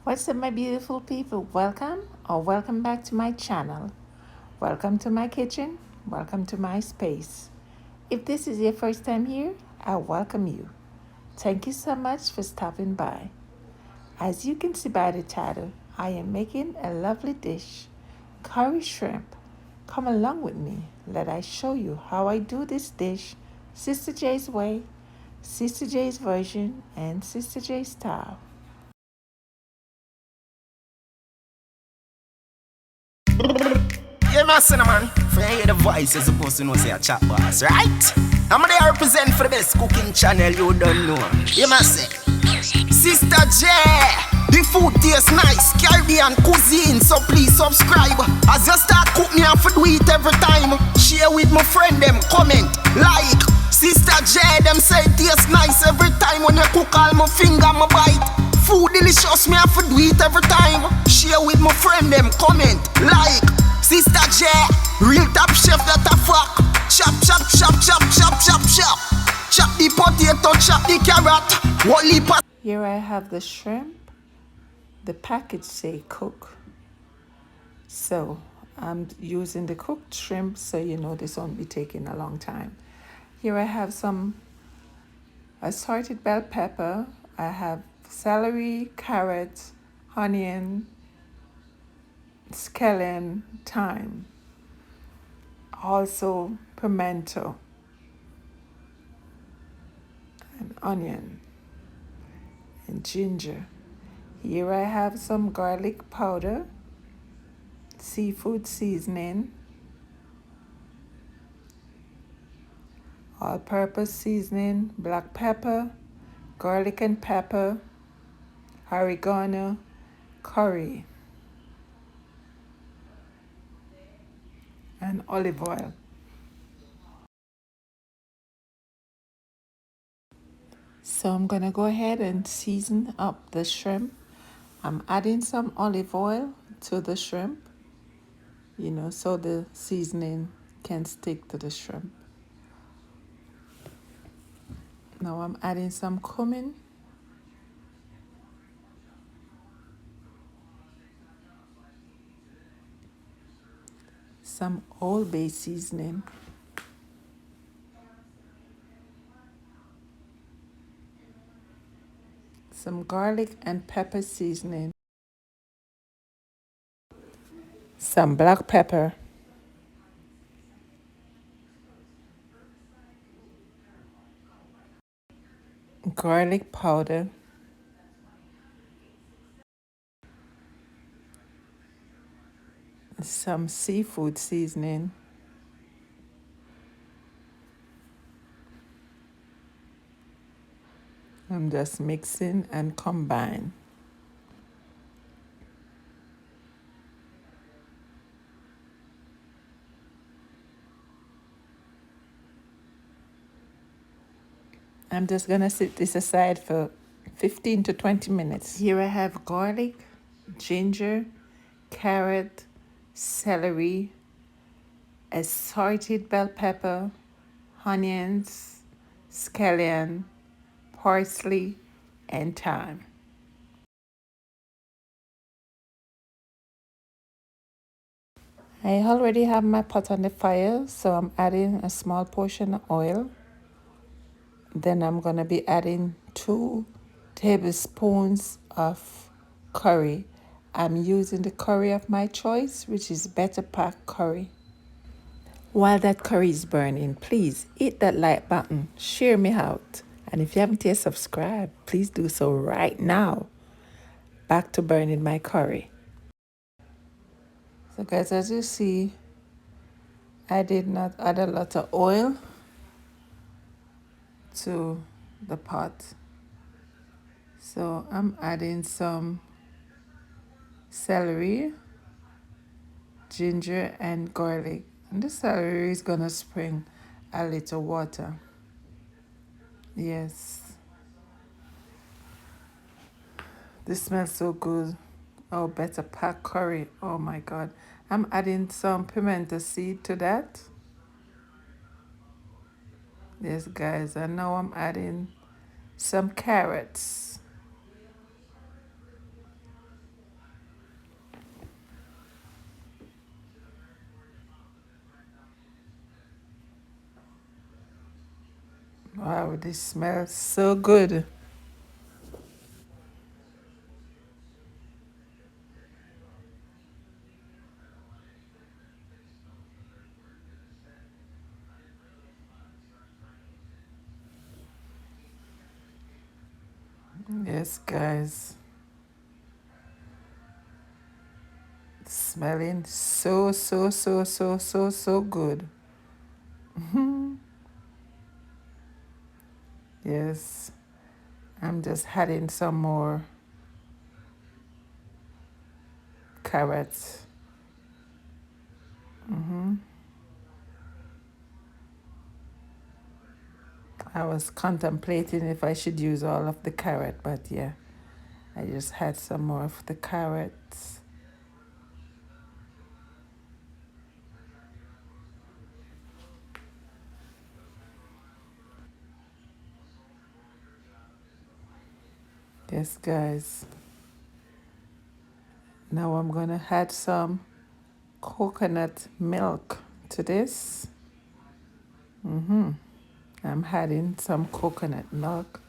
What's up, my beautiful people? Welcome or welcome back to my channel. Welcome to my kitchen. Welcome to my space. If this is your first time here, I welcome you. Thank you so much for stopping by. As you can see by the title, I am making a lovely dish, curry shrimp. Come along with me. Let I show you how I do this dish, Sister J's way, Sister J's version, and Sister J's style. Yeah, my cinnamon. For you hear the voice, you're supposed to know say a chat boss, right? I'm gonna represent for the best cooking channel you don't know. You must say, Sister J. The food tastes nice, Caribbean cuisine, so please subscribe. As you start cook me, I have to do it every time. Share with my friend them, comment, like. Sister J, them say it tastes nice every time. When you cook all my finger, my bite. Food delicious, me have to do it every time. Share with my friend them, comment, like. Sister J, real top chef that a fuck. Chop, chop, chop, chop, chop, chop, chop. Chop the potato, chop the carrot. What leap. Here I have the shrimp. The package say cook. So I'm using the cooked shrimp, so you know this won't be taking a long time. Here I have some assorted bell pepper. I have celery, carrot, onion, scallion, thyme. Also pimento and onion and ginger. Here I have some garlic powder, seafood seasoning, all-purpose seasoning, black pepper, garlic and pepper, oregano, curry, and olive oil. So I'm gonna go ahead and season up the shrimp. I'm adding some olive oil to the shrimp, so the seasoning can stick to the shrimp. Now I'm adding some cumin, some Old Bay seasoning, some garlic and pepper seasoning, some black pepper, garlic powder, some seafood seasoning, I'm just mixing and combine. I'm just gonna sit this aside for 15 to 20 minutes. Here I have garlic, ginger, carrot, celery, assorted bell pepper, onions, scallion, parsley, and thyme. I already have my pot on the fire, so I'm adding a small portion of oil. Then I'm going to be adding 2 tablespoons of curry. I'm using the curry of my choice, which is Better Pack curry. While that curry is burning, please hit that like button, share me out. And if you haven't yet subscribed, please do so right now. Back to burning my curry. So guys, as you see, I did not add a lot of oil to the pot. So I'm adding some celery, ginger, and garlic. And the celery is gonna spring a little water. Yes. This smells so good. Oh, Better Pack curry. Oh my God. I'm adding some pimento seed to that. Yes, guys. And now I'm adding some carrots. Wow, this smells so good. Yes, guys. Smelling so, so, so, so, so, so good. Yes. I'm just adding some more carrots. I was contemplating if I should use all of the carrot, but yeah, I just had some more of the carrots. Yes, guys. Now I'm gonna add some coconut milk to this. I'm adding some coconut milk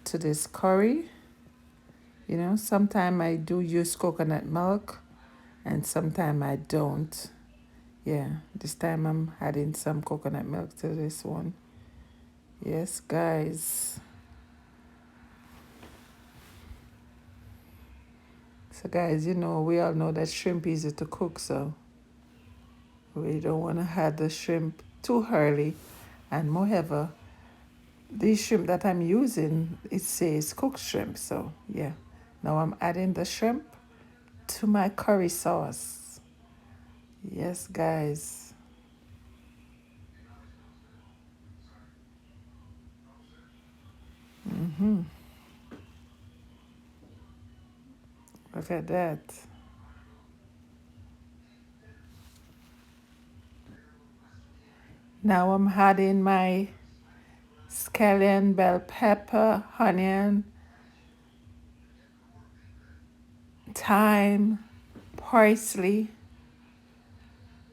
to this curry. You know, sometimes I do use coconut milk and sometimes I don't. Yeah, this time I'm adding some coconut milk to this one. Yes, guys. So, guys, you know, we all know that shrimp is easy to cook, so we don't want to add the shrimp too early. And moreover, the shrimp that I'm using, it says cooked shrimp. So, yeah. Now I'm adding the shrimp to my curry sauce. Yes, guys. Look at that. Now I'm adding my scallion, bell pepper, onion, thyme, parsley.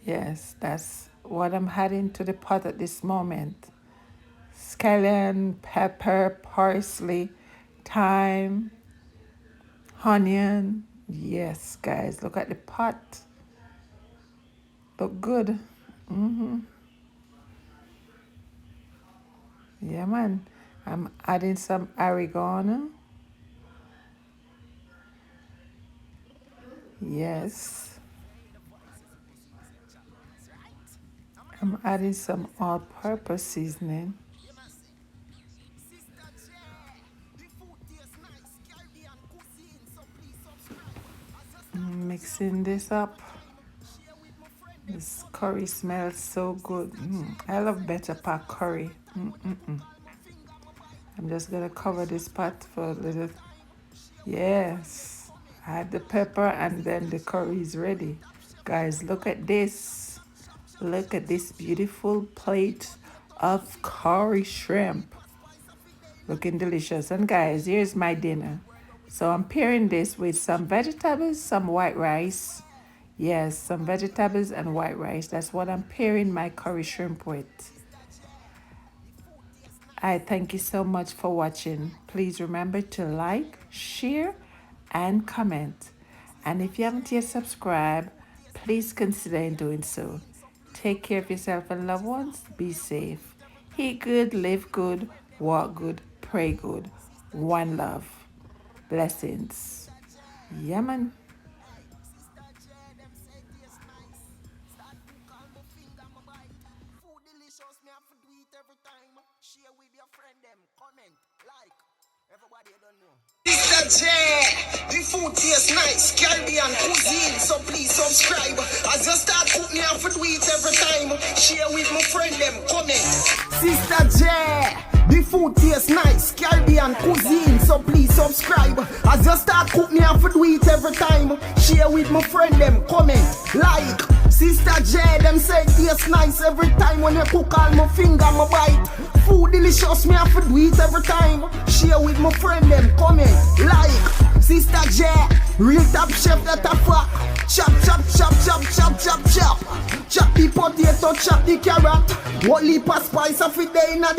Yes, that's what I'm adding to the pot at this moment. Scallion, pepper, parsley, thyme, onion. Yes, guys, look at the pot. Look good. Yeah, man. I'm adding some oregano. Yes. I'm adding some all-purpose seasoning. Sister J, the food tastes nice. Caribbean cuisine, so please subscribe. As just Mixing this up. share with my friend them This comment. curry smells so good. Sister J, I love the better food pot tastes curry. every time when you cook all my finger, my bite. I'm just gonna cover this pot for a little. Time, share with my friend them Yes. comment. Add the Like, pepper and then Sister the J, curry is ready. shop, shop, shop, Guys, look shop, at this. shop, shop, shop, Look shop, at this shop, shop. beautiful Real plate bad, you touch the of figure. curry Only shrimp. pass spice of it daily. Looking delicious. And guys, here's my dinner. So I'm pairing this with some vegetables, some white rice. Yes, some vegetables and white rice. That's what I'm pairing my curry shrimp with. Sister J, the food tastes I nice. thank you so much for watching. Please remember to like, share, and comment. And if you Sister J, haven't yet subscribed, the food tastes please nice. consider in doing Caribbean so. cuisine, so please Take care of subscribe. yourself and As loved you start ones. cook Be me and food safe. eat every Eat time. good, live Share with good, my friend them walk good, comment. pray Like, good. Sister J, One love. Blessings. Sister J. Yeah, man. Hey, Sister J, them say it tastes nice. Start cook all my finger, my bite. Food delicious, me have to do it every time. Share with your friend them, comment, like. Everybody don't know. Sister J, the food tastes nice. Caribbean cuisine, so please subscribe. As you start cook me have to do it every time. Share with my friend them, comment. Sister J, the food tastes nice. Caribbean cuisine, so please subscribe. As you start cook me have to do it every time. Share with my friend them, comment, like. Sister J, them say it tastes nice every time when you cook all my finger, my bite. Food delicious, me have to do it every time. Share with my friend them, comment, like. Sister J, real top chef that a fuck. Chop, chop, chop, chop, chop, chop, chop. Chop the potato, chop the carrot. What leap of spice of it day in the